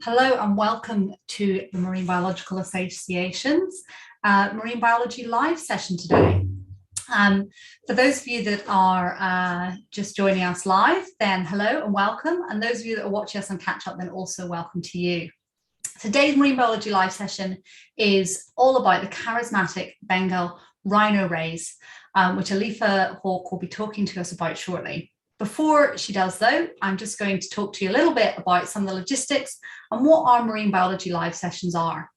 Hello and welcome to the Marine Biological Association's Marine Biology Live session today. For those of you that are just joining us live, then hello and welcome. And those of you that are watching us on catch up, then also welcome to you. Today's Marine Biology Live session is all about the Charismatic Bengal Rhino rays, which Alifa Haque will be talking to us about shortly. Before she does though, I'm just going to talk to you a little bit about some of the logistics and what our Marine Biology Live sessions are.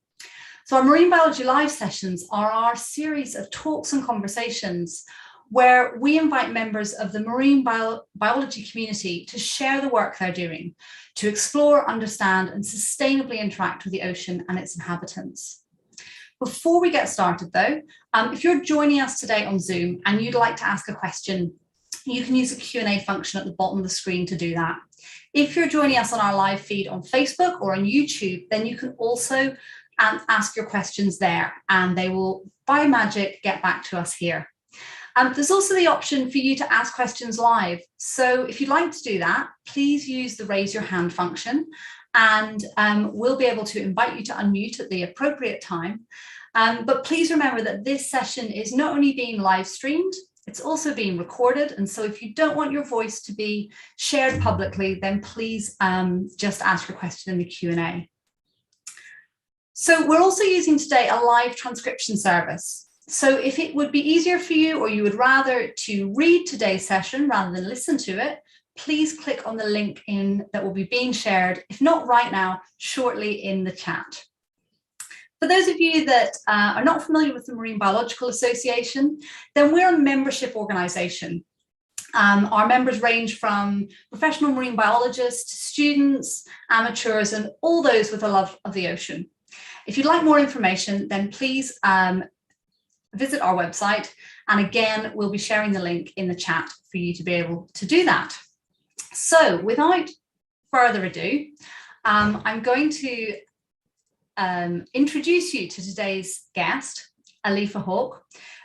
So our Marine Biology Live sessions are our series of talks and conversations where we invite members of the marine biology community to share the work they're doing, to explore, understand, and sustainably interact with the ocean and its inhabitants. Before we get started though, if you're joining us today on Zoom and you'd like to ask a question, you can use the Q&A function at the bottom of the screen to do that. If you're joining us on our live feed on Facebook or on YouTube, then you can also ask your questions there and they will, by magic, get back to us here. There's also the option for you to ask questions live. So if you'd like to do that, please use the raise your hand function and we'll be able to invite you to unmute at the appropriate time. But please remember that this session is not only being live streamed, it's also being recorded. And so if you don't want your voice to be shared publicly, then please just ask your question in the Q&A. So we're also using today a live transcription service. So if it would be easier for you or you would rather to read today's session rather than listen to it, please click on the link that will be being shared, if not right now, shortly in the chat. For those of you that are not familiar with the Marine Biological Association, then we're a membership organisation. Our members range from professional marine biologists, students, amateurs, and all those with a love of the ocean. If you'd like more information, then please visit our website. And again, we'll be sharing the link in the chat for you to be able to do that. So without further ado, I'm going to introduce you to today's guest, Alifa Haque.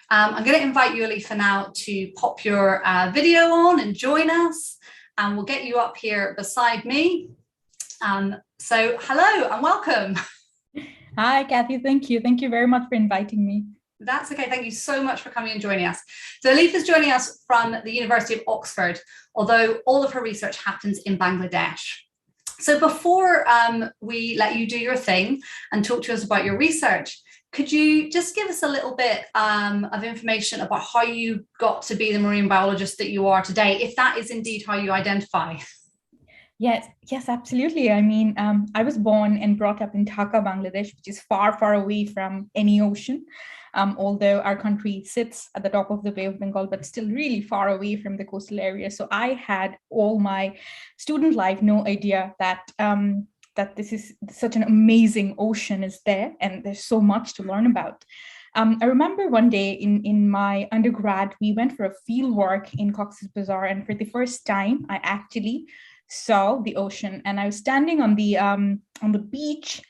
I'm going to invite you, Alifa, now to pop your video on and join us, and we'll get you up here beside me. So hello and welcome. Hi, Kathy. Thank you. Thank you very much for inviting me. That's okay. Thank you so much for coming and joining us. So Alifa is joining us from the University of Oxford, although all of her research happens in Bangladesh. So before we let you do your thing and talk to us about your research, could you just give us a little bit of information about how you got to be the marine biologist that you are today, if that is indeed how you identify? Yes, absolutely. I mean, I was born and brought up in Haque, Bangladesh, which is far, far away from any ocean. Although our country sits at the top of the Bay of Bengal, but still really far away from the coastal area. So I had all my student life no idea that that this is such an amazing ocean is there, and there's so much to learn about. I remember one day in my undergrad, we went for a field work in Cox's Bazar, and for the first time, I actually saw the ocean, and I was standing on the beach,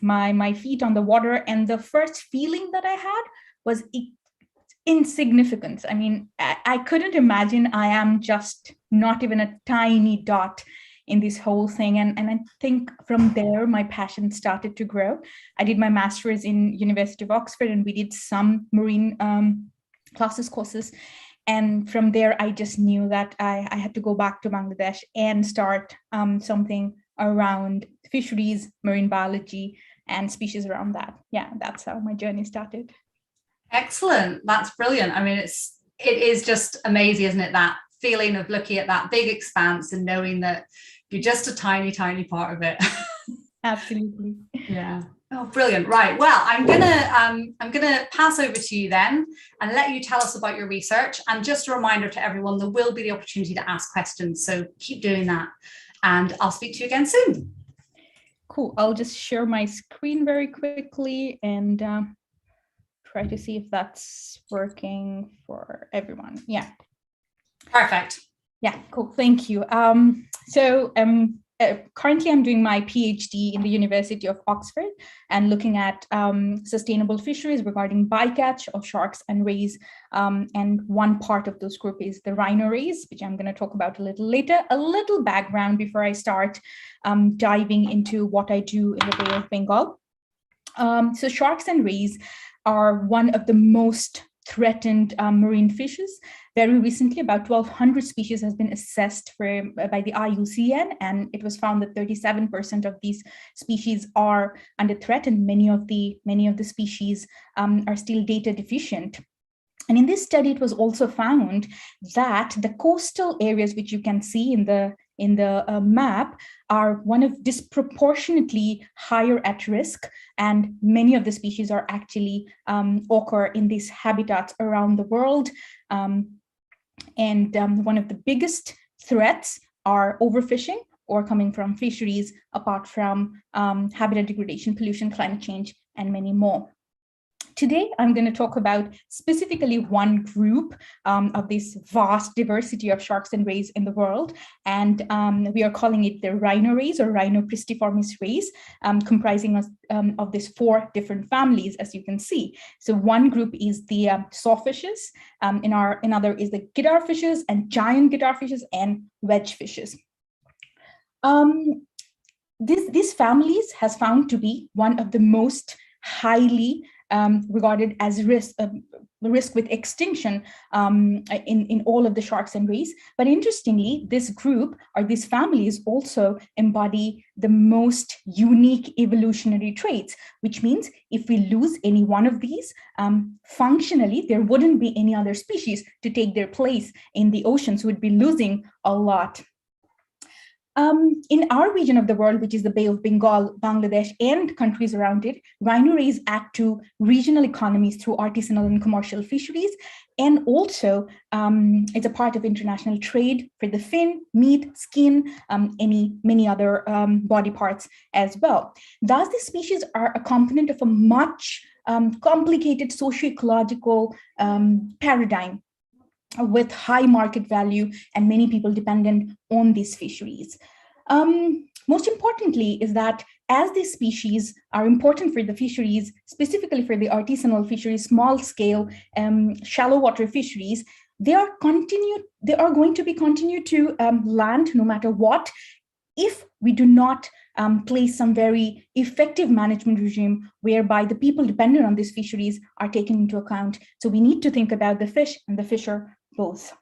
my feet on the water, and the first feeling that I had was insignificance. I mean, I couldn't imagine I am just not even a tiny dot in this whole thing, and I think from there my passion started to grow. I did my master's in University of Oxford, and we did some marine courses. And from there, I just knew that I had to go back to Bangladesh and start something around fisheries, marine biology, and species around that. Yeah, that's how my journey started. Excellent. That's brilliant. I mean, it is just amazing, isn't it? That feeling of looking at that big expanse and knowing that you're just a tiny, tiny part of it. Absolutely. Yeah. Oh, brilliant. Right. Well, I'm gonna pass over to you then and let you tell us about your research. And just a reminder to everyone, there will be the opportunity to ask questions. So keep doing that. And I'll speak to you again soon. Cool. I'll just share my screen very quickly and try to see if that's working for everyone. Yeah. Perfect. Yeah, cool. Thank you. So currently I'm doing my PhD in the University of Oxford and looking at sustainable fisheries regarding bycatch of sharks and rays. And one part of those group is the rhino rays, which I'm going to talk about a little later. A little background before I start diving into what I do in the Bay of Bengal. So sharks and rays are one of the most threatened marine fishes. Very recently, about 1,200 species has been assessed by the IUCN, and it was found that 37% of these species are under threat, and many of the species are still data deficient. And in this study, it was also found that the coastal areas, which you can see in the map, are one of disproportionately higher at risk, and many of the species are actually occur in these habitats around the world. And one of the biggest threats are overfishing or coming from fisheries, apart from habitat degradation, pollution, climate change, and many more. Today, I'm going to talk about specifically one group of this vast diversity of sharks and rays in the world. And we are calling it the rhino rays or rhinopristiformes rays, comprising of these 4 different families, as you can see. So one group is the sawfishes, another is the guitarfishes and giant guitarfishes and wedgefishes. These families has found to be one of the most highly regarded as risk with extinction in all of the sharks and rays. But interestingly, this group or these families also embody the most unique evolutionary traits, which means if we lose any one of these, functionally, there wouldn't be any other species to take their place in the oceans. We'd be losing a lot. In our region of the world, which is the Bay of Bengal, Bangladesh, and countries around it, rhino rays add to regional economies through artisanal and commercial fisheries, and also it's a part of international trade for the fin, meat, skin, many other body parts as well. Thus, these species are a component of a much complicated socio-ecological paradigm with high market value and many people dependent on these fisheries. Most importantly is that as these species are important for the fisheries, specifically for the artisanal fisheries, small scale, shallow water fisheries, they are going to be continued to land no matter what, if we do not place some very effective management regime whereby the people dependent on these fisheries are taken into account. So we need to think about the fish and the fisher both.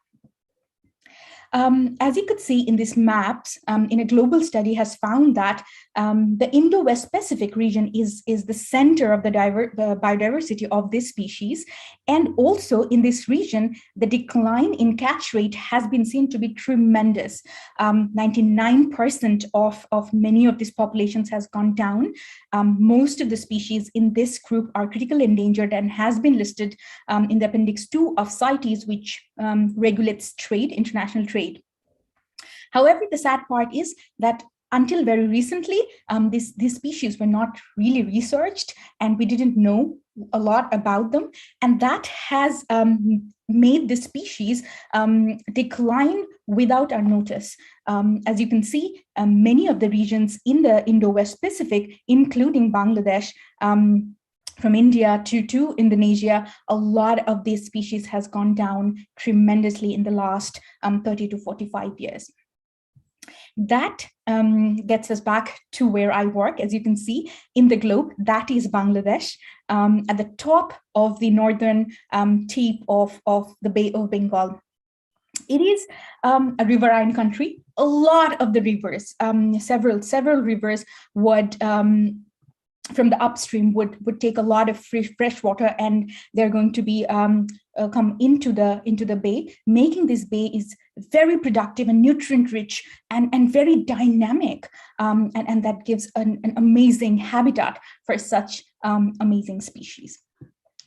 As you could see in these maps, in a global study has found that the Indo-West Pacific region is the center of the biodiversity of this species. And also in this region, the decline in catch rate has been seen to be tremendous. 99% of many of these populations has gone down. Most of the species in this group are critically endangered and has been listed in the Appendix 2 of CITES, which regulates trade, international trade. However, the sad part is that until very recently, these species were not really researched and we didn't know a lot about them. And that has made the species decline without our notice. As you can see, many of the regions in the Indo-West Pacific, including Bangladesh, from India to Indonesia, a lot of these species has gone down tremendously in the last 30 to 45 years. That gets us back to where I work. As you can see in the globe, that is Bangladesh, at the top of the northern tip of the Bay of Bengal. It is a riverine country. A lot of the rivers, several rivers would from the upstream would take a lot of fresh water, and they're going to be come into the bay, making this bay is very productive and nutrient rich and very dynamic, and that gives an amazing habitat for such amazing species.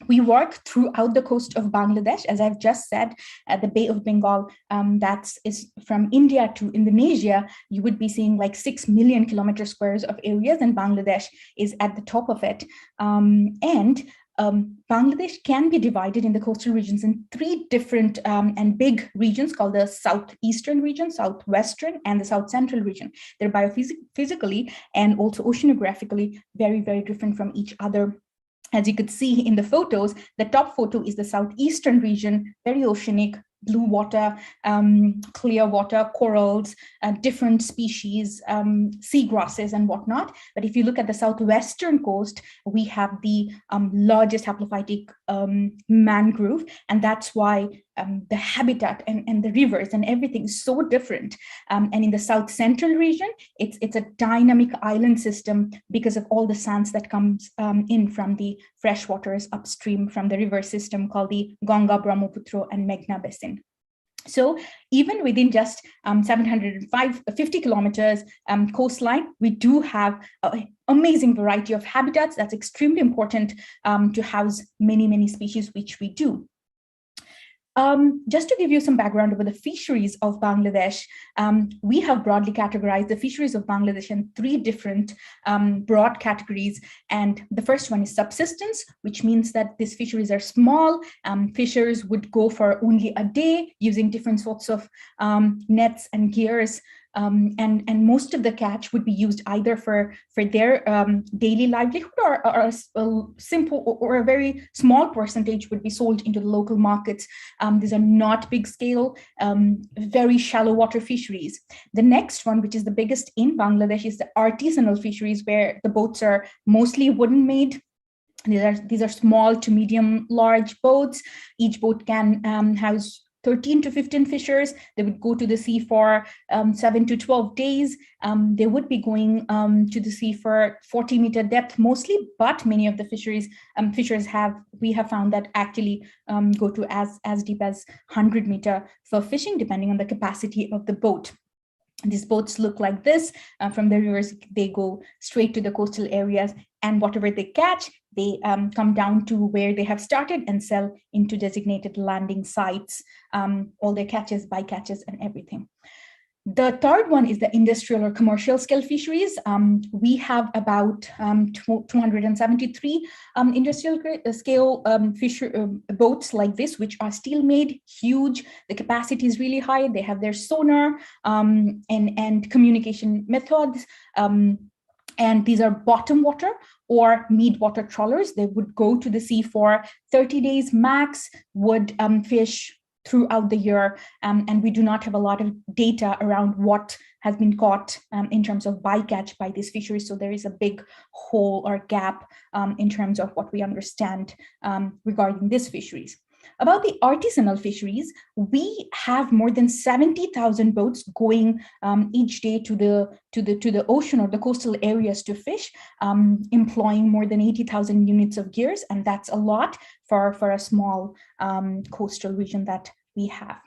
We work throughout the coast of Bangladesh, as I've just said, at the Bay of Bengal, that is from India to Indonesia. You would be seeing like 6 million kilometer squares of areas, and Bangladesh is at the top of it. And Bangladesh can be divided in the coastal regions in three different and big regions called the southeastern region, southwestern, and the south central region. They're biophysically and also oceanographically very, very different from each other. As you could see in the photos, the top photo is the southeastern region, very oceanic, blue water, clear water, corals, different species, seagrasses and whatnot. But if you look at the southwestern coast, we have the largest haplophytic mangrove, and that's why the habitat and the rivers and everything is so different. And in the south central region, it's a dynamic island system because of all the sands that comes in from the freshwaters upstream from the river system called the Ganga, Brahmaputra, and Meghna basin. So even within just 750 kilometers coastline, we do have an amazing variety of habitats. That's extremely important to house many, many species, which we do. Just to give you some background about the fisheries of Bangladesh, we have broadly categorized the fisheries of Bangladesh in three different broad categories. And the first one is subsistence, which means that these fisheries are small. Fishers would go for only a day using different sorts of nets and gears. And most of the catch would be used either for their daily livelihood or a simple or a very small percentage would be sold into the local markets. These are not big scale, very shallow water fisheries. The next one, which is the biggest in Bangladesh, is the artisanal fisheries, where the boats are mostly wooden made. These are small to medium large boats. Each boat can house 13 to 15 fishers. They would go to the sea for 7 to 12 days. They would be going to the sea for 40-meter depth mostly, but many of the fishers we have found that actually go to as deep as 100-meter for fishing, depending on the capacity of the boat. These boats look like this. From the rivers, they go straight to the coastal areas, and whatever they catch, they come down to where they have started and sell into designated landing sites, all their catches, bycatches, and everything. The third one is the industrial or commercial scale fisheries. We have about 273 industrial scale boats like this, which are steel made, huge. The capacity is really high. They have their sonar and communication methods. And these are bottom water or mid water trawlers. They would go to the sea for 30 days max, would fish throughout the year, and we do not have a lot of data around what has been caught in terms of bycatch by these fisheries. So there is a big hole or gap in terms of what we understand regarding these fisheries. About the artisanal fisheries, we have more than 70,000 boats going each day to the ocean or the coastal areas to fish, employing more than 80,000 units of gears, and that's a lot for a small coastal region that we have.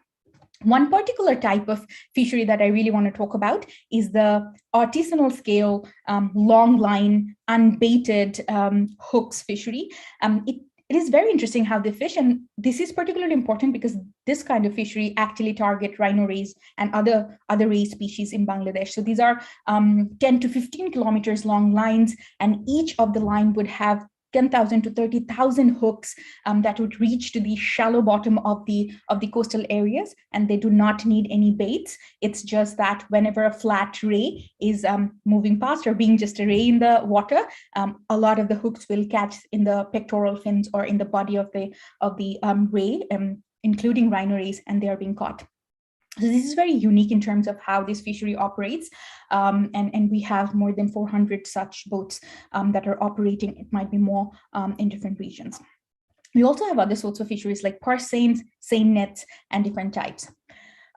One particular type of fishery that I really want to talk about is the artisanal scale long line unbaited hooks fishery. It is very interesting how they fish, and this is particularly important because this kind of fishery actually target rhino rays and other ray species in Bangladesh. So these are 10 to 15 kilometers long lines, and each of the line would have 10,000 to 30,000 hooks that would reach to the shallow bottom of the coastal areas, and they do not need any baits. It's just that whenever a flat ray is moving past or being just a ray in the water, a lot of the hooks will catch in the pectoral fins or in the body of the ray, including rhino rays, and they are being caught. So this is very unique in terms of how this fishery operates, and we have more than 400 such boats that are operating. It might be more in different regions. We also have other sorts of fisheries like purse seines, seine nets, and different types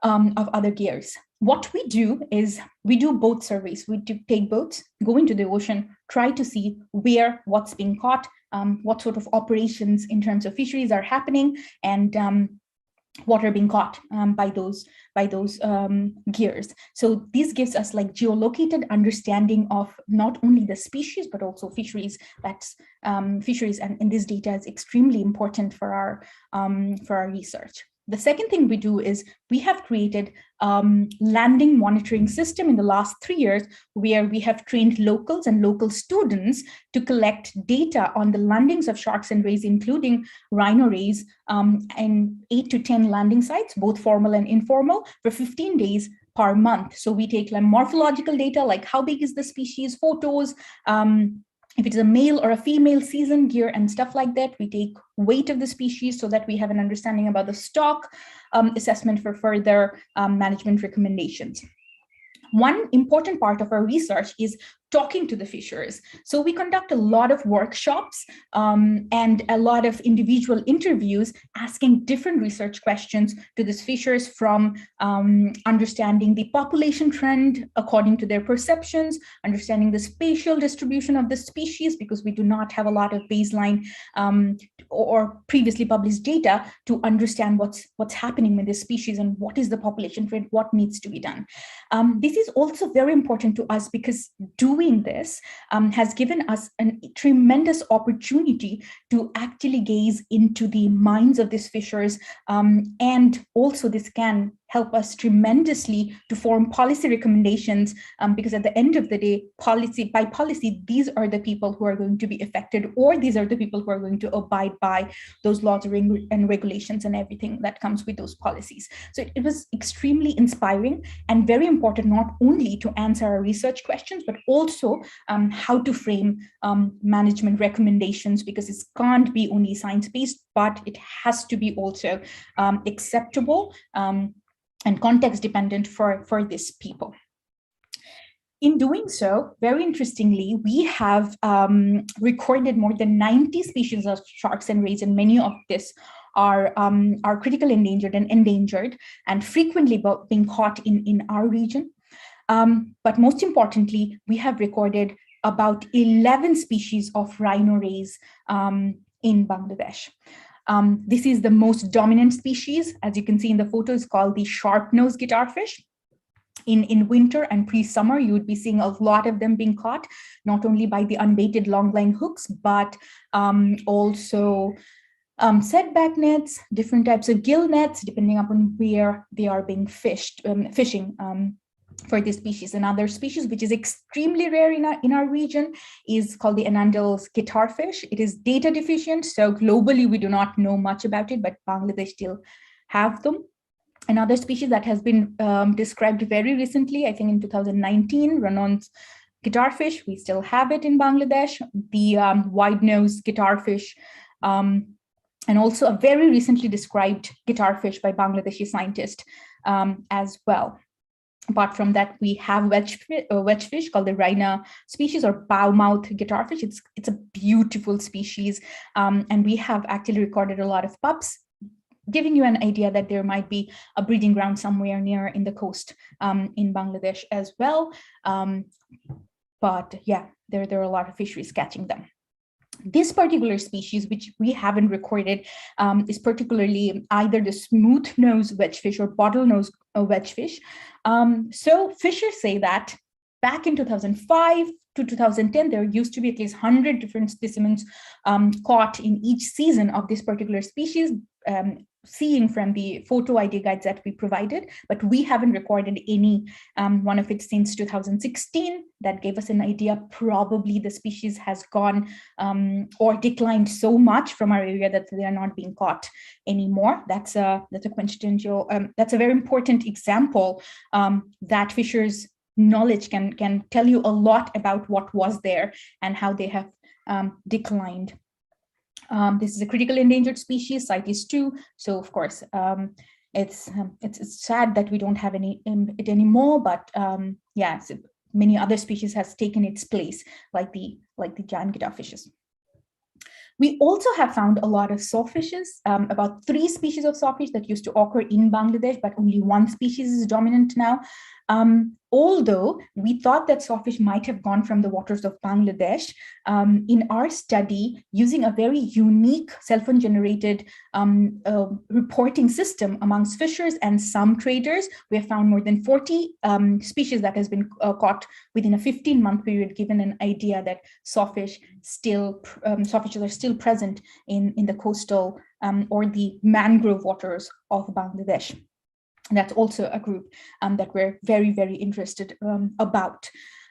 of other gears. What we do is we do boat surveys. We do take boats, go into the ocean, try to see what's being caught, what sort of operations in terms of fisheries are happening, and what are being caught by those gears. So this gives us like geolocated understanding of not only the species but also fisheries. Fisheries, and this data is extremely important for our research. The second thing we do is we have created landing monitoring system in the last 3 years, where we have trained locals and local students to collect data on the landings of sharks and rays, including rhino rays, and 8 to 10 landing sites, both formal and informal, for 15 days per month. So we take like morphological data, like how big is the species, photos, if it's a male or a female, season, gear, and stuff like that. We take weight of the species so that we have an understanding about the stock, assessment for further management recommendations. One important part of our research is talking to the fishers. So we conduct a lot of workshops and a lot of individual interviews, asking different research questions to these fishers, from understanding the population trend according to their perceptions, understanding the spatial distribution of the species, because we do not have a lot of baseline or previously published data to understand what's happening with this species and what is the population trend, what needs to be done. This is also very important to us, because doing this has given us a tremendous opportunity to actually gaze into the minds of these fishers, and also this can help us tremendously to form policy recommendations, because at the end of the day, by policy, these are the people who are going to be affected, or these are the people who are going to abide by those laws and regulations and everything that comes with those policies. So it was extremely inspiring and very important, not only to answer our research questions, but also how to frame management recommendations, because it can't be only science-based, but it has to be also acceptable and context dependent for these people. In doing so, very interestingly, we have recorded more than 90 species of sharks and rays, and many of this are critically endangered and endangered, and frequently being caught in our region. But most importantly, we have recorded about 11 species of rhino rays in Bangladesh. This is the most dominant species. As you can see in the photo, it's called the sharp-nosed guitarfish. In winter and pre-summer, you would be seeing a lot of them being caught, not only by the unbaited long-line hooks, but also setback nets, different types of gill nets, depending upon where they are being fishing for this species. Another species which is extremely rare in our region is called the Untitled guitarfish. It is data deficient, so globally we do not know much about it, but Bangladesh still have them. Another species that has been described very recently, I think in 2019, Ranon's guitarfish, we still have it in Bangladesh, the wide-nosed guitarfish, and also a very recently described guitarfish by Bangladeshi scientists as well. Apart from that, we have wedgefish called the Rhino species, or bow-mouth guitarfish. It's a beautiful species, and we have actually recorded a lot of pups, giving you an idea that there might be a breeding ground somewhere near in the coast in Bangladesh as well. But yeah, there are a lot of fisheries catching them. This particular species, which we haven't recorded, is particularly either the smooth-nosed wedgefish or bottle-nosed wedgefish. So fishers say that back in 2005 to 2010, there used to be at least 100 different specimens caught in each season of this particular species, seeing from the photo ID guides that we provided, but we haven't recorded any one of it since 2016. That gave us an idea. Probably the species has gone or declined so much from our area that they are not being caught anymore. That's a quintessential, that's a very important example that fishers' knowledge can tell you a lot about what was there and how they have declined. This is a critically endangered species, CITES 2. So of course, it's sad that we don't have it anymore. But yeah, so many other species has taken its place, like the giant guitarfishes. We also have found a lot of sawfishes, about 3 species of sawfish that used to occur in Bangladesh, but only 1 species is dominant now. Although we thought that sawfish might have gone from the waters of Bangladesh, in our study, using a very unique self-generated reporting system amongst fishers and some traders, we have found more than 40 species that has been caught within a 15-month period, given an idea that sawfishes are still present in the coastal or the mangrove waters of Bangladesh. That's also a group that we're very, very interested about.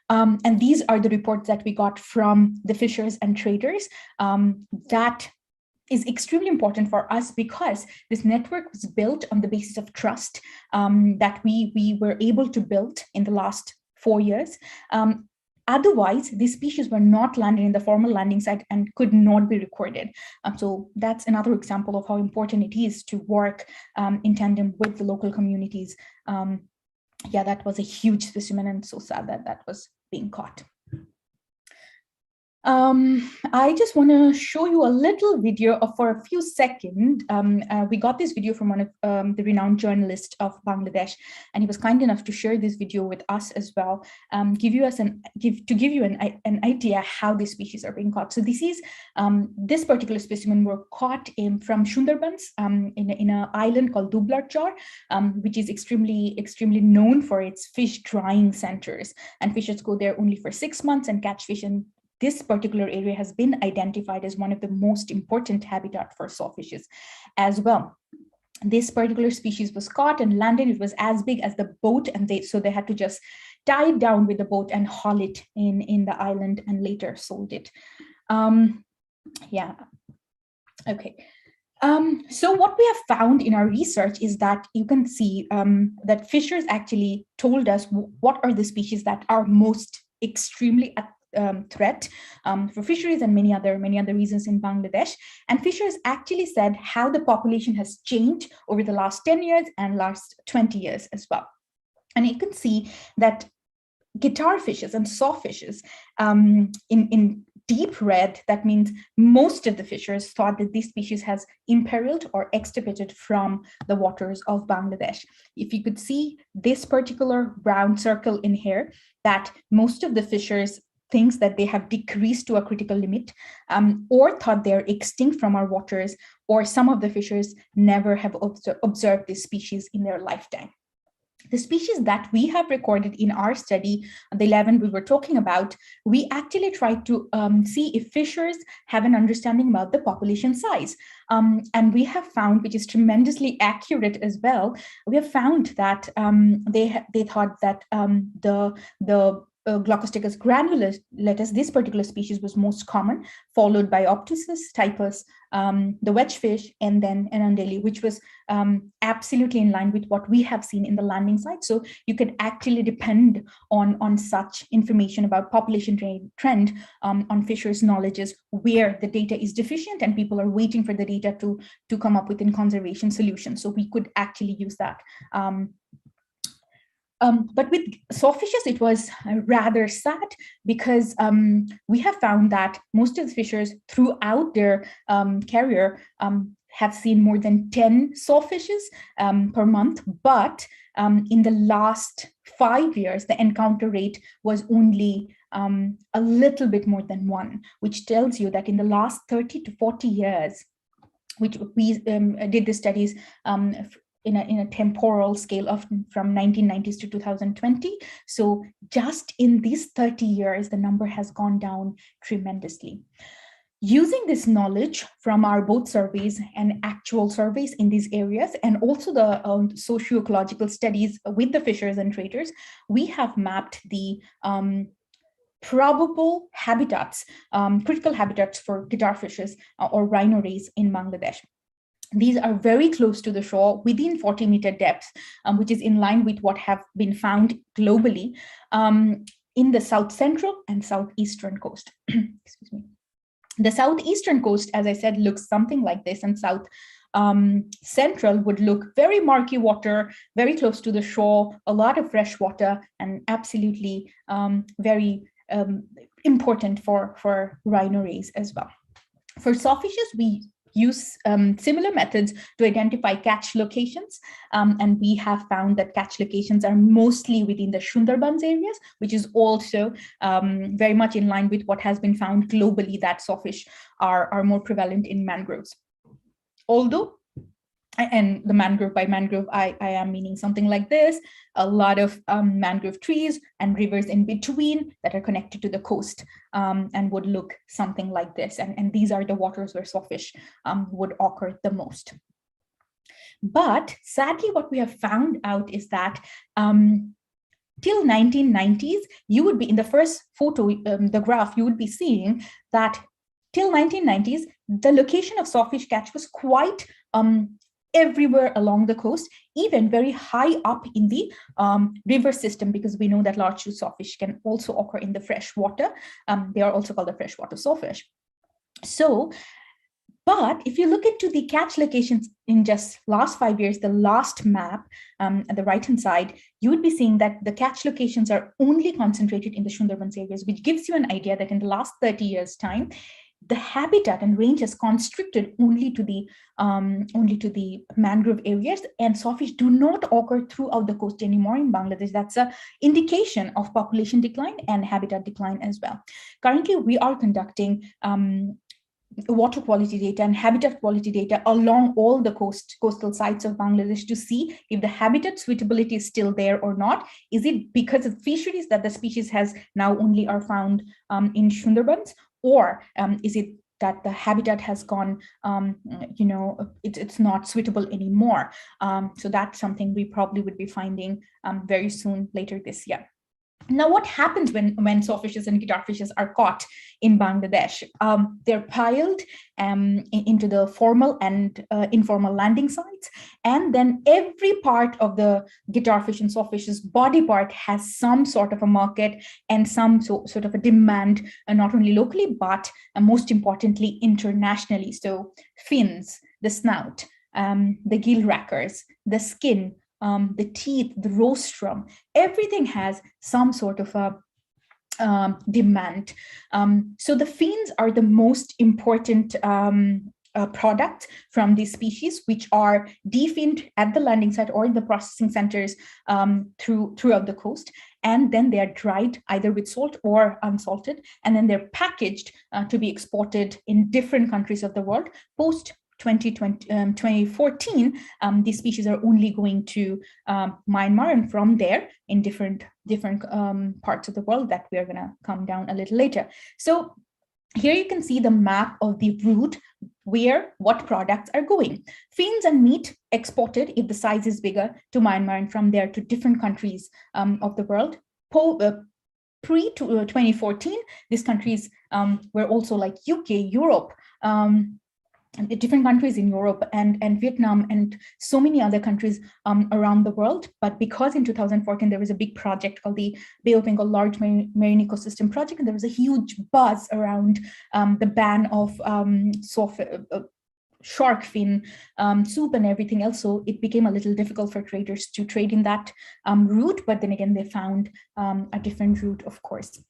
And these are the reports that we got from the fishers and traders. That is extremely important for us because this network was built on the basis of trust that we were able to build in the last 4 years. Otherwise, these species were not landed in the formal landing site and could not be recorded. So that's another example of how important it is to work in tandem with the local communities. Yeah, that was a huge specimen, and so sad that that was being caught. I just want to show you a little video for a few seconds. We got this video from one of the renowned journalists of Bangladesh, and he was kind enough to share this video with us as well, to give you an idea how these species are being caught. So this is this particular specimen were caught from Sundarbans in an island called Dublarchar, which is extremely known for its fish drying centers, and fishers go there only for 6 months and catch fish. And this particular area has been identified as one of the most important habitat for sawfishes as well. This particular species was caught and landed. It was as big as the boat, and so they had to just tie it down with the boat and haul it in the island and later sold it. Yeah, okay. So what we have found in our research is that you can see that fishers actually told us what are the species that are most extremely threat for fisheries and many other reasons in Bangladesh. And fishers actually said how the population has changed over the last 10 years and last 20 years as well. And you can see that guitarfishes and sawfishes in deep red, that means most of the fishers thought that this species has imperiled or extirpated from the waters of Bangladesh. If you could see this particular round circle in here, that most of the fishers thinks that they have decreased to a critical limit or thought they're extinct from our waters, or some of the fishers never have observed this species in their lifetime. The species that we have recorded in our study, the 11 we were talking about, we actually tried to see if fishers have an understanding about the population size. And we have found, which is tremendously accurate as well, we have found that they thought that the Glaucostechus granulatus, this particular species was most common, followed by Optusus typus, the wedgefish, and then Anandeli, which was absolutely in line with what we have seen in the landing site. So you could actually depend on such information about population trend on fishers' knowledges where the data is deficient and people are waiting for the data to come up with a conservation solution. So we could actually use that. But with sawfishes, it was rather sad because we have found that most of the fishers throughout their career have seen more than 10 sawfishes per month. But in the last 5 years, the encounter rate was only a little bit more than 1, which tells you that in the last 30 to 40 years, which we did the studies in a temporal scale of from 1990s to 2020. So just in these 30 years, the number has gone down tremendously. Using this knowledge from our both surveys and actual surveys in these areas, and also the socio-ecological studies with the fishers and traders, we have mapped the probable habitats, critical habitats for guitarfishes or rhino rays in Bangladesh. These are very close to the shore within 40-meter depth, which is in line with what have been found globally in the south central and southeastern coast. Excuse me. The southeastern coast, as I said, looks something like this, and south central would look very murky water, very close to the shore, a lot of fresh water, and absolutely very important for rhino rays as well. For sawfishes, we use similar methods to identify catch locations. And we have found that catch locations are mostly within the Sundarbans areas, which is also very much in line with what has been found globally, that sawfish are more prevalent in mangroves. Although, and the mangrove, by mangrove, I am meaning something like this, a lot of mangrove trees and rivers in between that are connected to the coast and would look something like this. And these are the waters where sawfish would occur the most. But sadly, what we have found out is that till 1990s, you would be in the first photo, the graph, you would be seeing that till 1990s, the location of sawfish catch was quite everywhere along the coast, even very high up in the river system, because we know that large-tooth sawfish can also occur in the fresh water. They are also called the freshwater sawfish. So, but if you look into the catch locations in just last 5 years, the last map at the right-hand side, you would be seeing that the catch locations are only concentrated in the Sundarbans areas, which gives you an idea that in the last 30 years' time, the habitat and range is constricted only to the mangrove areas, and sawfish do not occur throughout the coast anymore in Bangladesh. That's an indication of population decline and habitat decline as well. Currently, we are conducting water quality data and habitat quality data along all the coastal sites of Bangladesh to see if the habitat suitability is still there or not. Is it because of fisheries that the species has now only are found in Sundarbans, or is it that the habitat has gone, it's not suitable anymore? So that's something we probably would be finding very soon later this year. Now, what happens when sawfishes and guitarfishes are caught in Bangladesh? They're piled into the formal and informal landing sites, and then every part of the guitarfish and sawfish's body part has some sort of a market and some sort of a demand, not only locally, but most importantly, internationally. So fins, the snout, the gill rackers, the skin, the teeth, the rostrum, everything has some sort of a demand. So the fins are the most important product from these species, which are definned at the landing site or in the processing centers throughout the coast. And then they are dried either with salt or unsalted, and then they're packaged to be exported in different countries of the world. Post 2014, these species are only going to Myanmar, and from there in different parts of the world that we are going to come down a little later. So here you can see the map of the route where what products are going. Fins and meat exported, if the size is bigger, to Myanmar, and from there to different countries of the world. Pre-2014, these countries were also like UK, Europe, different countries in Europe and Vietnam and so many other countries around the world. But because in 2014 there was a big project called the Bay of Bengal Large Marine Ecosystem Project, and there was a huge buzz around the ban of shark fin soup and everything else. So it became a little difficult for traders to trade in that route. But then again, they found a different route, of course.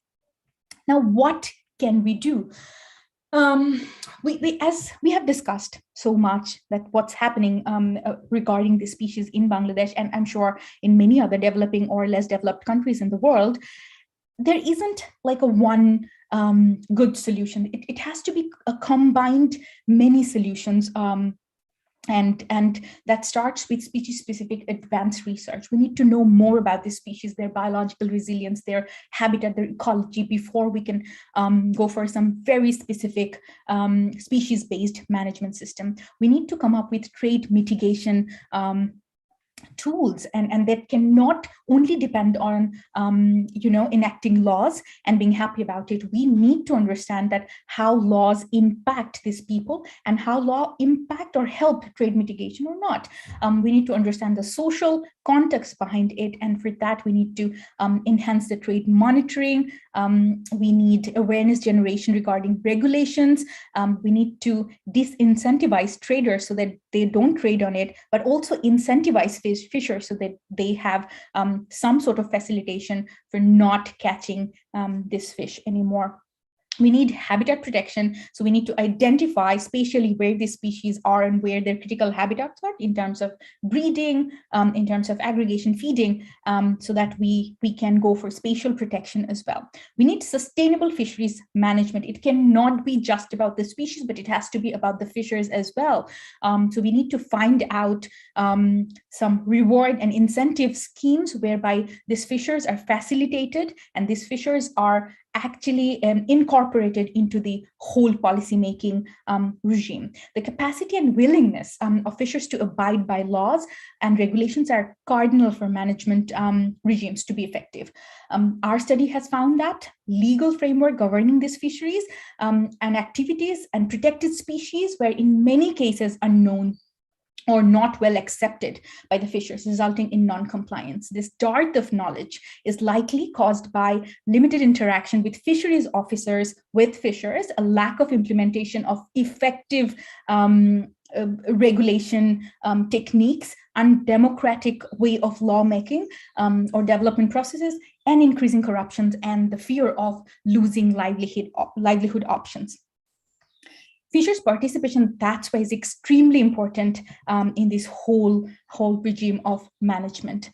Now, what can we do? As we have discussed so much that what's happening regarding this species in Bangladesh, and I'm sure in many other developing or less developed countries in the world, there isn't like a one good solution. It has to be a combined many solutions. And that starts with species-specific advanced research. We need to know more about this species, their biological resilience, their habitat, their ecology, before we can go for some very specific species-based management system. We need to come up with trade mitigation tools, and that cannot only depend on enacting laws and being happy about it. We need to understand that how laws impact these people and how law impact or help trade mitigation or not. We need to understand the social context behind it, and for that we need to enhance the trade monitoring. We need awareness generation regarding regulations. We need to disincentivize traders so that they don't trade on it, but also incentivize fishers so that they have some sort of facilitation for not catching this fish anymore. We need habitat protection. So we need to identify spatially where these species are and where their critical habitats are in terms of breeding, in terms of aggregation feeding, so that we can go for spatial protection as well. We need sustainable fisheries management. It cannot be just about the species, but it has to be about the fishers as well. So we need to find out some reward and incentive schemes whereby these fishers are facilitated and these fishers are actually incorporated into the whole policymaking regime. The capacity and willingness of fishers to abide by laws and regulations are cardinal for management regimes to be effective. Our study has found that legal framework governing these fisheries and activities and protected species were in many cases unknown or not well accepted by the fishers, resulting in non-compliance. This dearth of knowledge is likely caused by limited interaction with fisheries officers with fishers, a lack of implementation of effective regulation techniques, undemocratic way of lawmaking or development processes, and increasing corruption and the fear of losing livelihood options. Fishers' participation, that's why, is extremely important in this whole regime of management.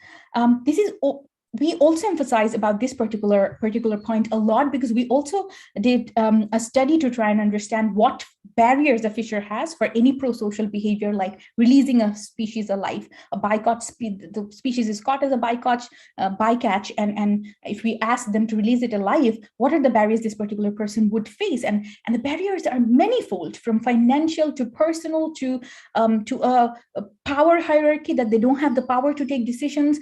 We also emphasize about this particular point a lot because we also did a study to try and understand what barriers a fisher has for any pro-social behavior, like releasing a species alive. A bycatch, the species is caught as a bycatch, and if we ask them to release it alive, what are the barriers this particular person would face? And the barriers are manifold, from financial to personal to a power hierarchy, that they don't have the power to take decisions,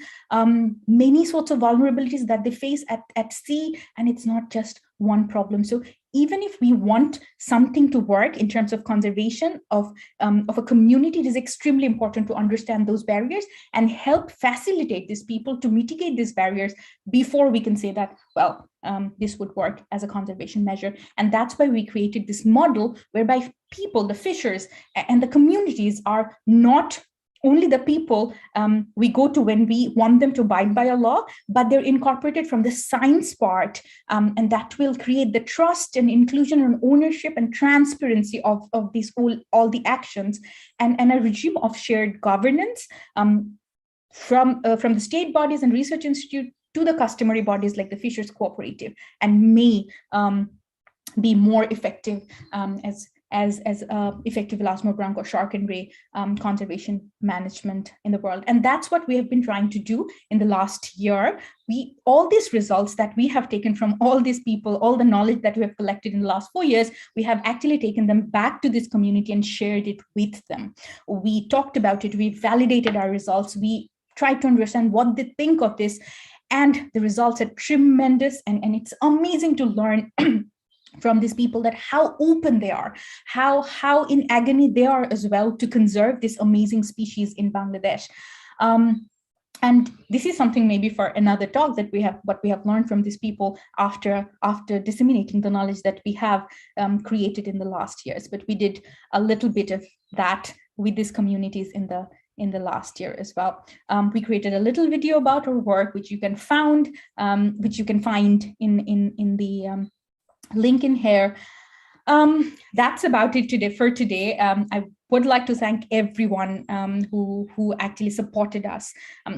many sorts of vulnerabilities that they face at sea, and it's not just one problem. So even if we want something to work in terms of conservation of a community, it is extremely important to understand those barriers and help facilitate these people to mitigate these barriers before we can say that, well, this would work as a conservation measure. And that's why we created this model whereby people, the fishers and the communities, are not only the people we go to when we want them to abide by a law, but they're incorporated from the science part, and that will create the trust and inclusion and ownership and transparency of these all the actions, and a regime of shared governance from the state bodies and research institute to the customary bodies like the Fishers Cooperative, and may be more effective as effective elasmobranch or shark and ray conservation management in the world. And that's what we have been trying to do in the last year. All these results that we have taken from all these people, all the knowledge that we have collected in the last 4 years, we have actually taken them back to this community and shared it with them. We talked about it, we validated our results, we tried to understand what they think of this, and the results are tremendous, and it's amazing to learn from these people that how open they are, how in agony they are as well to conserve this amazing species in Bangladesh. And this is something maybe for another talk, that what we have learned from these people after disseminating the knowledge that we have created in the last years. But we did a little bit of that with these communities in the last year as well. We created a little video about our work, which you can find in the link in here. That's about it for today. I would like to thank everyone who actually supported us.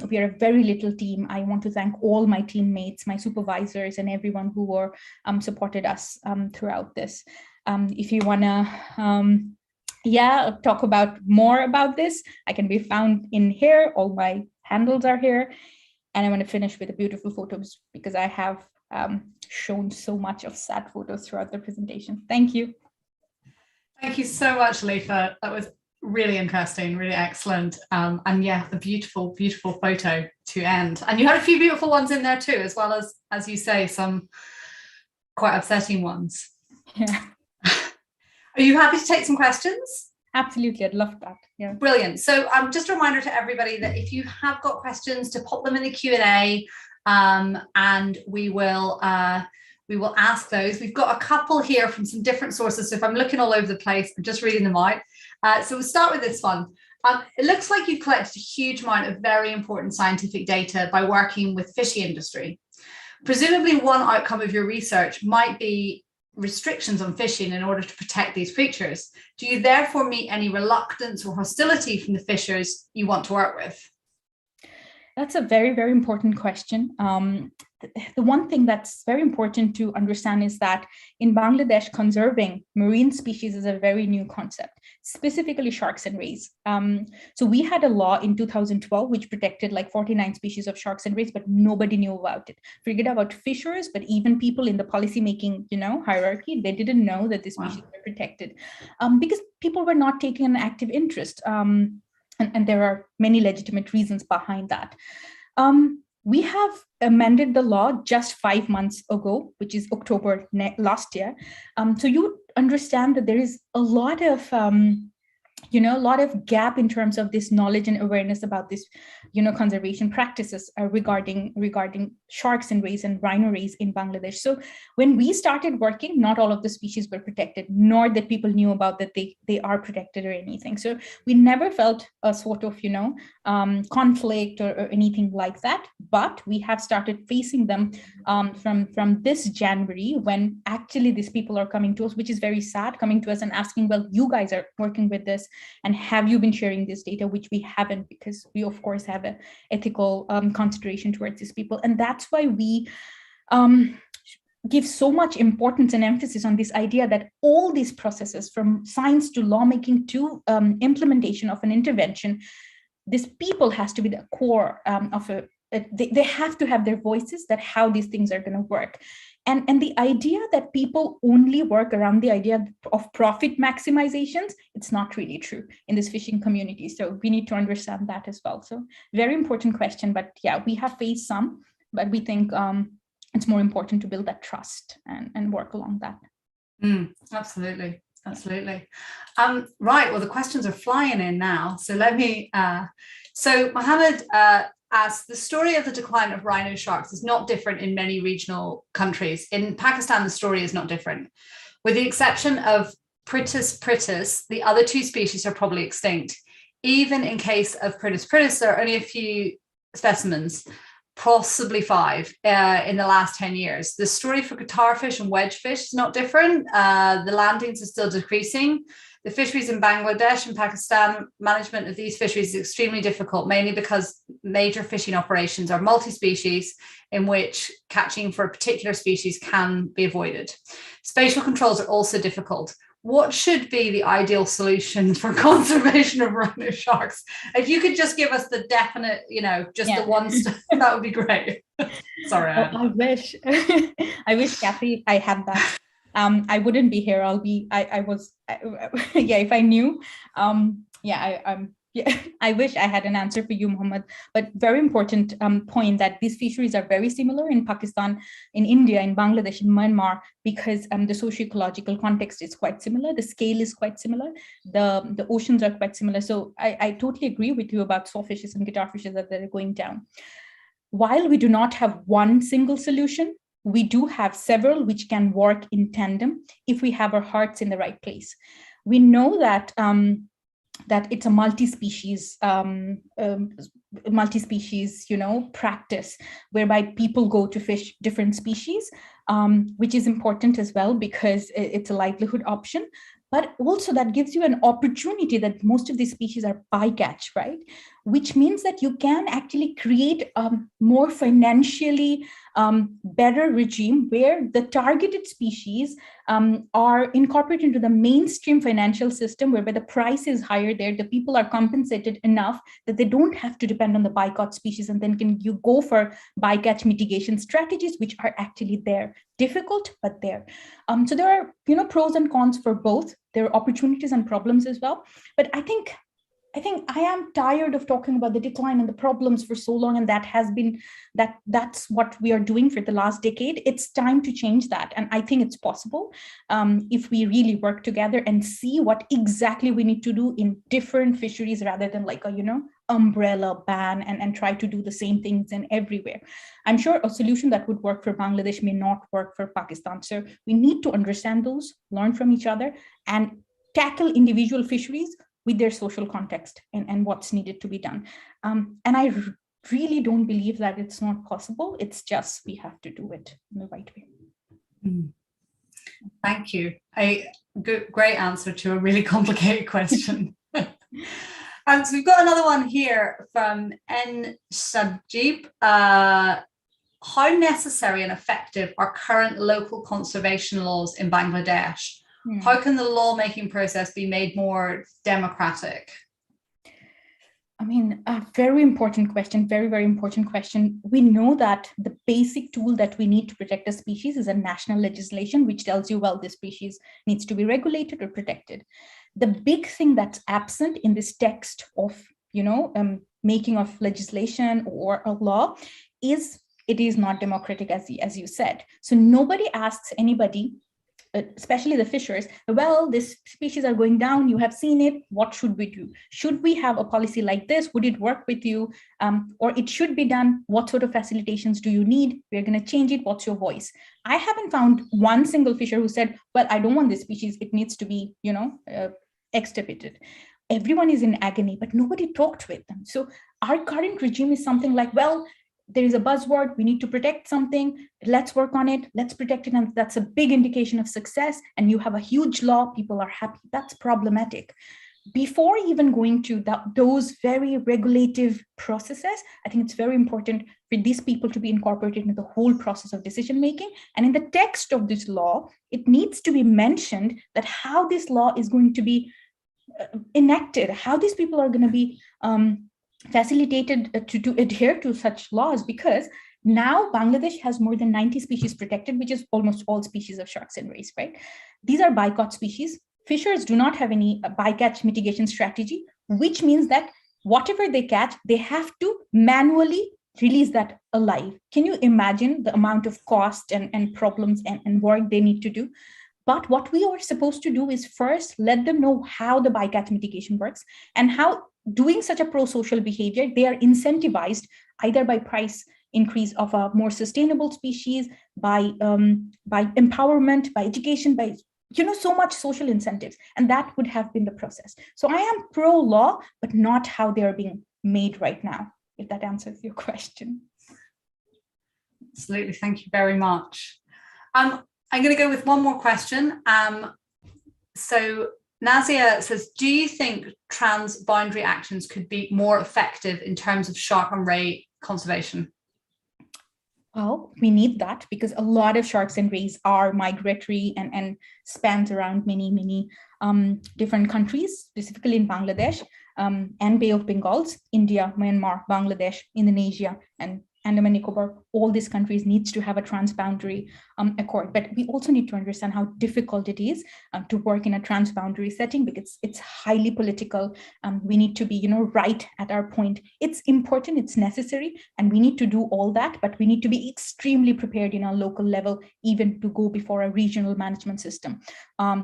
We are a very little team. I want to thank all my teammates, my supervisors, and everyone who supported us throughout this. If you want to talk more about this, I can be found in here. All my handles are here. And I want to finish with the beautiful photos, because I have shown so much of sad photos throughout the presentation. Thank you. Thank you so much, Alifa. That was really interesting, really excellent. And yeah, the beautiful, beautiful photo to end. And you had a few beautiful ones in there too, as well as you say, some quite upsetting ones. Yeah. Are you happy to take some questions? Absolutely, I'd love that. Yeah. Brilliant. So just a reminder to everybody that if you have got questions, to pop them in the Q&A, and we will ask those. We've got a couple here from some different sources, so if I'm looking all over the place, I'm just reading them out. So we'll start with this one. It looks like you've collected a huge amount of very important scientific data by working with fishy industry. Presumably one outcome of your research might be restrictions on fishing in order to protect these creatures. Do you therefore meet any reluctance or hostility from the fishers you want to work with? That's a very, very important question. The one thing that's very important to understand is that in Bangladesh, conserving marine species is a very new concept, specifically sharks and rays. So we had a law in 2012 which protected like 49 species of sharks and rays, but nobody knew about it. Forget about fishers, but even people in the policymaking, hierarchy, they didn't know that these species were protected because people were not taking an active interest. And there are many legitimate reasons behind that. We have amended the law just 5 months ago, which is October last year. So you understand that there is a lot of gap in terms of this knowledge and awareness about this, conservation practices regarding sharks and rays and rhino rays in Bangladesh. So when we started working, not all of the species were protected, nor that people knew about that they are protected or anything. So we never felt a sort of, conflict or anything like that. But we have started facing them from this January, when actually these people are coming to us, which is very sad, coming to us and asking, well, you guys are working with this, and have you been sharing this data, which we haven't, because we of course have an ethical consideration towards these people. And that's why we give so much importance and emphasis on this idea that all these processes, from science to lawmaking to implementation of an intervention, this people has to be the core of they have to have their voices, that how these things are going to work. And the idea that people only work around the idea of profit maximizations, it's not really true in this fishing community. So we need to understand that as well. So very important question, but yeah, we have faced some, but we think it's more important to build that trust and work along that. Absolutely. Absolutely. Right. Well, the questions are flying in now. So let me, so Mohammed asks, the story of the decline of rhino sharks is not different in many regional countries. In Pakistan, the story is not different. With the exception of Pritis, the other two species are probably extinct. Even in case of Pritis, there are only a few specimens, possibly 5 in the last 10 years. The story for guitarfish and wedgefish is not different. The landings are still decreasing. The fisheries in Bangladesh and Pakistan, management of these fisheries is extremely difficult, mainly because major fishing operations are multi-species, in which catching for a particular species can be avoided. Spatial controls are also difficult. What should be the ideal solution for conservation of rhino sharks? If you could just give us the definite, the one, that would be great. Sorry, Anne. I wish, Kathy, I had that. I wouldn't be here. If I knew, I wish I had an answer for you, Mohammed. But very important point that these fisheries are very similar in Pakistan, in India, in Bangladesh, in Myanmar, because the socio-ecological context is quite similar. The scale is quite similar. The oceans are quite similar. So I totally agree with you about sawfishes and guitarfishes that they're going down. While we do not have one single solution, we do have several which can work in tandem if we have our hearts in the right place. We know that that it's a multi-species, practice whereby people go to fish different species, which is important as well because it's a livelihood option. But also that gives you an opportunity that most of these species are bycatch, right? Which means that you can actually create a more financially better regime where the targeted species are incorporated into the mainstream financial system, whereby the price is higher there, the people are compensated enough that they don't have to depend on the bycatch species, and then you go for bycatch mitigation strategies, which are actually there. Difficult, but there. So there are, pros and cons for both. There are opportunities and problems as well. But I think I am tired of talking about the decline and the problems for so long, and that's what we are doing for the last decade. It's time to change that, and I think it's possible if we really work together and see what exactly we need to do in different fisheries, rather than like a umbrella ban and try to do the same things in everywhere. I'm sure a solution that would work for Bangladesh may not work for Pakistan. So we need to understand those, learn from each other, and tackle individual fisheries with their social context and what's needed to be done. And I really don't believe that it's not possible. It's just we have to do it in the right way. Thank you. A great answer to a really complicated question. So we've got another one here from N. Sajib. How necessary and effective are current local conservation laws in Bangladesh? How can the lawmaking process be made more democratic? I mean, a very important question, very, very important question. We know that the basic tool that we need to protect a species is a national legislation, which tells you, well, this species needs to be regulated or protected. The big thing that's absent in this text of, making of legislation or a law is it is not democratic, as you said. So nobody asks anybody, especially the fishers, well, this species are going down, you have seen it, what should we do? Should we have a policy like this? Would it work with you? Or it should be done? What sort of facilitations do you need? We're going to change it. What's your voice? I haven't found one single fisher who said, well, I don't want this species, it needs to be, extirpated. Everyone is in agony, but nobody talked with them. So our current regime is something like, well, there is a buzzword, we need to protect something, let's work on it, let's protect it, and that's a big indication of success, and you have a huge law, people are happy. That's problematic. Before even going to those very regulative processes, I think it's very important for these people to be incorporated into the whole process of decision making. And in the text of this law, it needs to be mentioned that how this law is going to be enacted, how these people are going to be facilitated to adhere to such laws, because now Bangladesh has more than 90 species protected, which is almost all species of sharks and rays, right? These are bycaught species. Fishers do not have any bycatch mitigation strategy, which means that whatever they catch, they have to manually release that alive. Can you imagine the amount of cost and problems and work they need to do? But what we are supposed to do is first let them know how the bycatch mitigation works and how doing such a pro-social behavior, they are incentivized either by price increase of a more sustainable species, by empowerment, by education, by so much social incentives, and that would have been the process. So I am pro-law, but not how they are being made right now, if that answers your question. Absolutely, thank you very much. I'm going to go with one more question. So Nazia says, do you think trans-boundary actions could be more effective in terms of shark and ray conservation? Well, we need that because a lot of sharks and rays are migratory and spans around many different countries, specifically in Bangladesh and Bay of Bengals, India, Myanmar, Bangladesh, Indonesia, and Andaman Nicobar. All these countries needs to have a transboundary accord, but we also need to understand how difficult it is to work in a transboundary setting because it's highly political. We need to be, right at our point. It's important, it's necessary, and we need to do all that, but we need to be extremely prepared in our local level, even to go before a regional management system.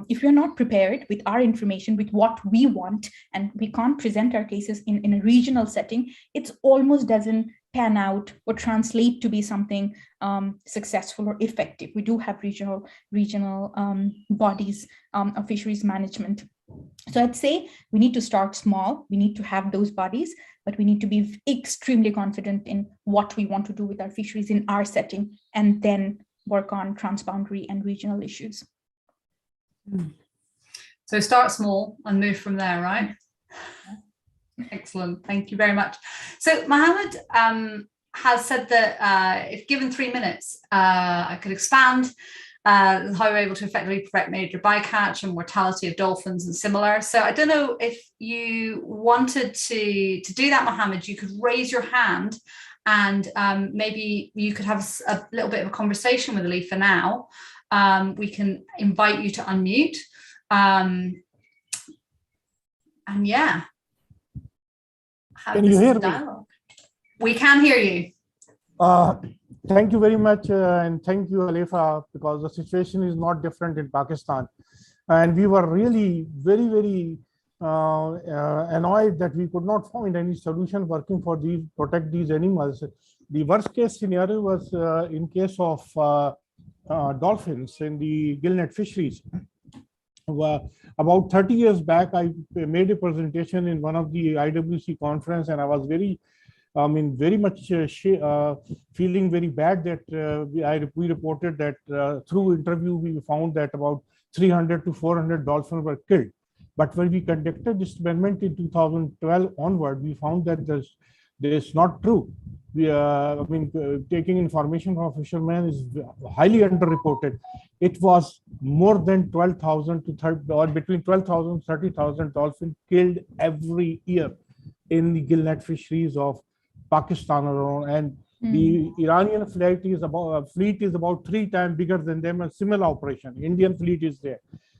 If we're not prepared with our information, with what we want, and we can't present our cases in a regional setting, it almost doesn't pan out or translate to be something successful or effective. We do have regional bodies of fisheries management. So I'd say we need to start small. We need to have those bodies, but we need to be extremely confident in what we want to do with our fisheries in our setting, and then work on transboundary and regional issues. So start small and move from there, right? Excellent, thank you very much. So Mohammed has said that if given 3 minutes, I could expand how we're able to effectively prevent major bycatch and mortality of dolphins and similar. So I don't know if you wanted to do that, Mohammed. You could raise your hand and maybe you could have a little bit of a conversation with Alifa now. We can invite you to unmute. And yeah. Can you hear me? We can hear you. Thank you very much, and thank you, Alifa, because the situation is not different in Pakistan. And we were really very annoyed that we could not find any solution working for protect these animals. The worst case scenario was in case of dolphins in the gillnet fisheries. About 30 years back, I made a presentation in one of the IWC conference, and I was very I mean, very much feeling very bad that we reported that through interview, we found that about 300 to 400 dolphins were killed. But when we conducted this experiment in 2012 onward, we found that this not true. I mean, taking information from fishermen is highly underreported. It was more than 12,000 to 30, or between 12,000 to 30,000 dolphins killed every year in the gillnet fisheries of Pakistan alone. And the Iranian fleet is about 3 times bigger than them, a similar operation. Indian fleet is there.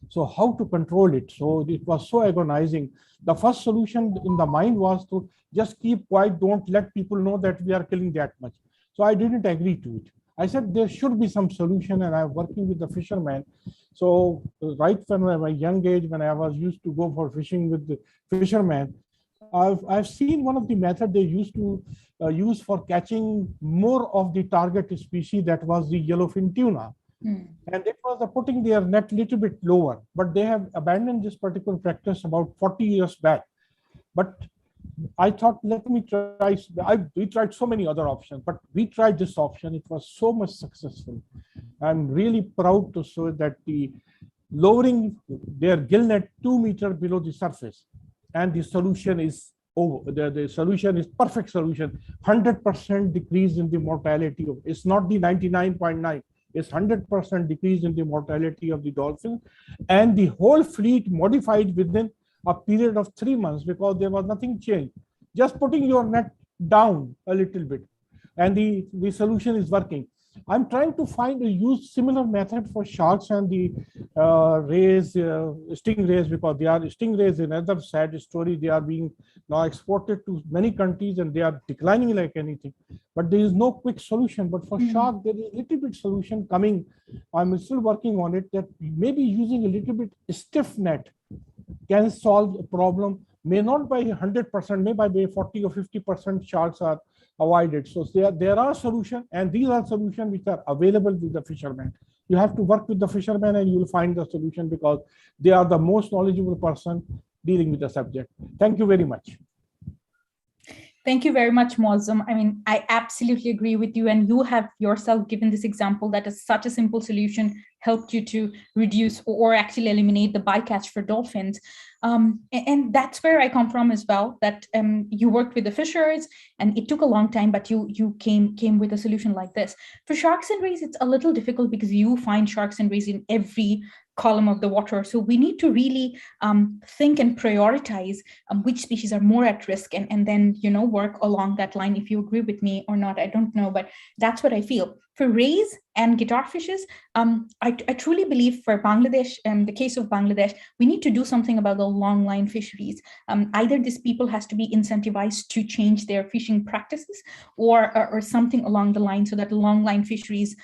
So how to control it? So it was so agonizing. The first solution in the mind was to just keep quiet, don't let people know that we are killing that much. So I didn't agree to it. I said there should be some solution, and I'm working with the fishermen. So right from my young age, when I was used to go for fishing with the fishermen, I've seen one of the methods they used to use for catching more of the target species, that was the yellowfin tuna. And it was putting their net a little bit lower, but they have abandoned this particular practice about 40 years back. But I thought, let me try. We tried so many other options, but we tried this option. It was so much successful. I'm really proud to say that the lowering their gill net 2 meters below the surface, and the solution is over. The solution is perfect solution. 100% decrease in the mortality of. It's not the 99.9. It's 100% decrease in the mortality of the dolphin, and the whole fleet modified within a period of 3 months, because there was nothing changed. Just putting your net down a little bit, and the solution is working. I'm trying to use similar method for sharks and the stingrays, because they are stingrays. Another sad story. They are being now exported to many countries, and they are declining like anything. But there is no quick solution. But for shark, there is a little bit solution coming. I'm still working on it. That maybe using a little bit stiff net can solve a problem. May not by 100%, maybe by 40 or 50% sharks are avoided. So there are solutions, and these are solutions which are available with the fishermen. You have to work with the fishermen, and you will find the solution, because they are the most knowledgeable person dealing with the subject. Thank you very much. Thank you very much, Mozum. I mean, I absolutely agree with you, and you have yourself given this example that is such a simple solution helped you to reduce or actually eliminate the bycatch for dolphins. And that's where I come from as well, that you worked with the fishers, and it took a long time, but you came with a solution like this. For sharks and rays, it's a little difficult because you find sharks and rays in every column of the water. So we need to really think and prioritize which species are more at risk, and then, work along that line. If you agree with me or not, I don't know, but that's what I feel. For rays and guitarfishes, I truly believe for Bangladesh, the case of Bangladesh, we need to do something about the long line fisheries. Either these people has to be incentivized to change their fishing practices, or something along the line, so that long line fisheries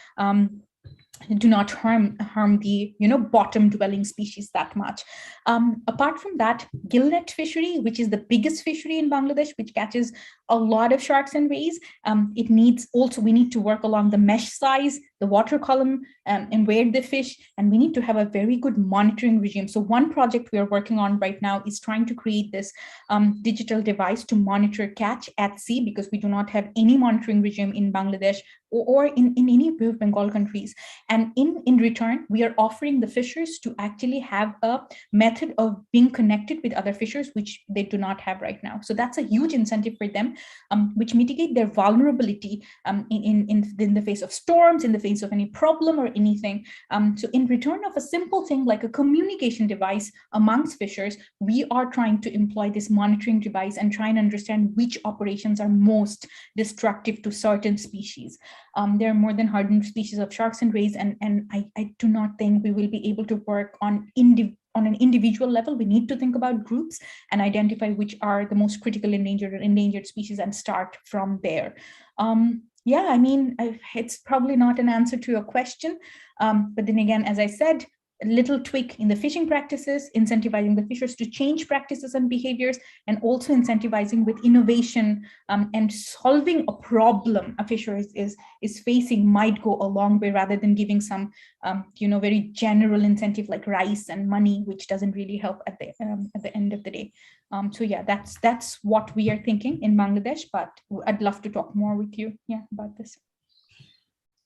do not harm the bottom dwelling species that much. Apart from that, gillnet fishery, which is the biggest fishery in Bangladesh, which catches a lot of sharks and rays, we need to work along the mesh size, the water column, and where they fish, and we need to have a very good monitoring regime. So one project we are working on right now is trying to create this digital device to monitor catch at sea, because we do not have any monitoring regime in Bangladesh or in any Bay of Bengal countries. And in return, we are offering the fishers to actually have a method of being connected with other fishers, which they do not have right now. So that's a huge incentive for them, which mitigate their vulnerability in the face of storms, in the face of any problem or anything. So in return of a simple thing like a communication device amongst fishers, we are trying to employ this monitoring device and try and understand which operations are most destructive to certain species. There are more than 100 species of sharks and rays, and I do not think we will be able to work on an individual level. We need to think about groups and identify which are the most critical endangered species and start from there. Yeah, I mean, it's probably not an answer to your question, but then again, as I said, little tweak in the fishing practices, incentivizing the fishers to change practices and behaviors, and also incentivizing with innovation and solving a problem a fisher is facing might go a long way, rather than giving some very general incentive like rice and money, which doesn't really help at the end of the day. So yeah, that's what we are thinking in Bangladesh, but I'd love to talk more with you about this.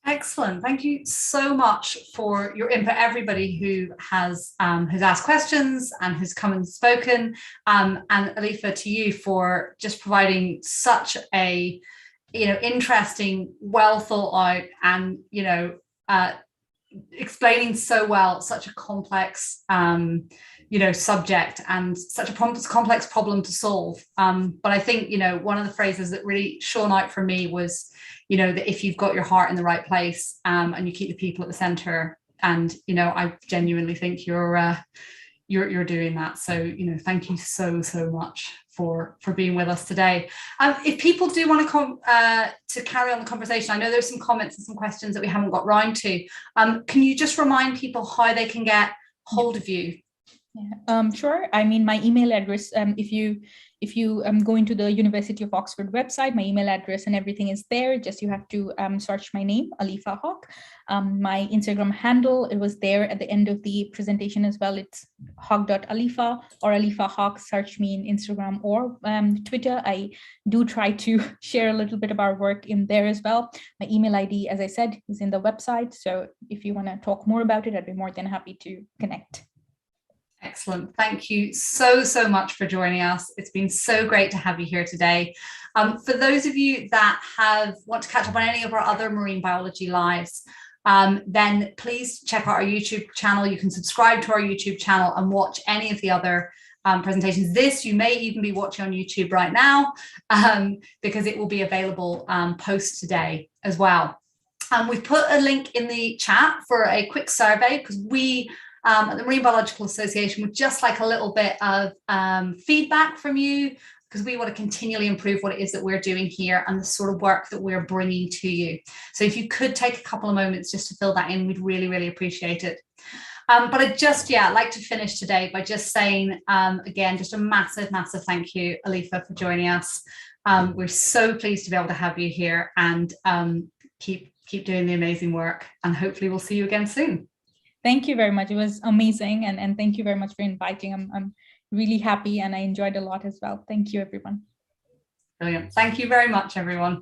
Excellent. Thank you so much for your input, everybody who has asked questions and who's come and spoken. And Alifa, to you for just providing such a interesting, well thought out, and explaining so well such a complex subject and such a complex problem to solve. But I think one of the phrases that really shone out for me was that if you've got your heart in the right place and you keep the people at the center, and I genuinely think you're doing that. So thank you so much for being with us today. If people do want to carry on the conversation, I know there's some comments and some questions that we haven't got round to. Can you just remind people how they can get hold of you? Yeah, sure. I mean, my email address, if you go into the University of Oxford website, my email address and everything is there. Just you have to search my name, Alifa Haque. My Instagram handle, it was there at the end of the presentation as well. It's haque.alifa or Alifa Haque. Search me in Instagram or Twitter. I do try to share a little bit of our work in there as well. My email ID, as I said, is in the website. So if you want to talk more about it, I'd be more than happy to connect. Excellent. Thank you so much for joining us. It's been so great to have you here today. For those of you that want to catch up on any of our other marine biology lives, then please check out our YouTube channel. You can subscribe to our YouTube channel and watch any of the other presentations. This you may even be watching on YouTube right now, because it will be available post today as well. We've put a link in the chat for a quick survey, because we at the Marine Biological Association would just like a little bit of feedback from you, because we want to continually improve what it is that we're doing here and the sort of work that we're bringing to you. So if you could take a couple of moments just to fill that in, we'd really appreciate it. But I'd just like to finish today by just saying again, just a massive thank you, Alifa, for joining us. We're so pleased to be able to have you here, and keep doing the amazing work, and hopefully we'll see you again soon. Thank you very much. It was amazing. And thank you very much for inviting. I'm really happy, and I enjoyed a lot as well. Thank you, everyone. Brilliant. Thank you very much, everyone.